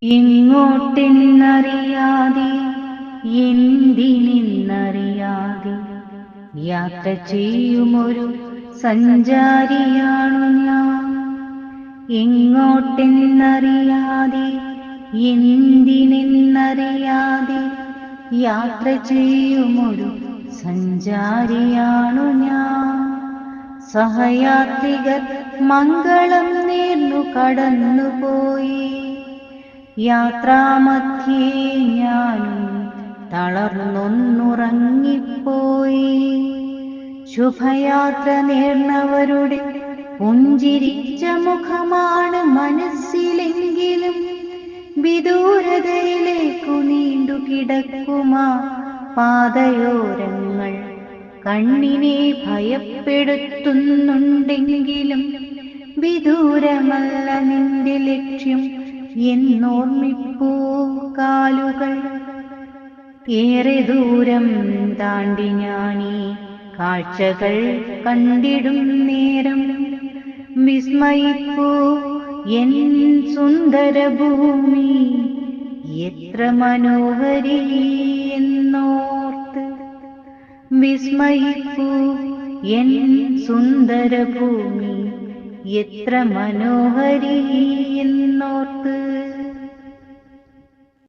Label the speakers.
Speaker 1: എങ്ങോട്ടെന്നറിയാതെ എന്തിനെന്നറിയാതെ യാത്ര ചെയ്യുമൊരു സഞ്ചാരിയാണു ഞാൻ. എങ്ങോട്ടെന്നറിയാതെ എന്തിനെന്നറിയാതെ യാത്ര ചെയ്യുമൊരു സഞ്ചാരിയാണു ഞാൻ. സഹയാത്രികർ മംഗളം നേർന്നു കടന്നുപോയി. യാത്രാമധ്യേ ഞാനും തളർന്നൊന്നുറങ്ങിപ്പോയി. ശുഭയാത്ര നേർന്നവരുടെ പുഞ്ചിരിച്ച മുഖമാണ് മനസ്സിലെങ്കിലും വിദൂരതയിലേക്കു നീണ്ടു കിടക്കുമാ പാതയോരങ്ങൾ കണ്ണിനെ ഭയപ്പെടുത്തുന്നുണ്ടെങ്കിലും വിദൂരമല്ല നിന്റെ ലക്ഷ്യം എന്നോർമ്മിപ്പൂ കാലുകൾ. ഏറെ ദൂരം താണ്ടി ഞാനീ കാഴ്ചകൾ കണ്ടിടും നേരം വിസ്മയിപ്പൂ എൻ സുന്ദരഭൂമി എത്ര മനോഹരി എന്നോർത്ത്. വിസ്മയിപ്പൂ എൻ സുന്ദരഭൂമി എത്ര മനോഹരി എന്നോർത്ത്.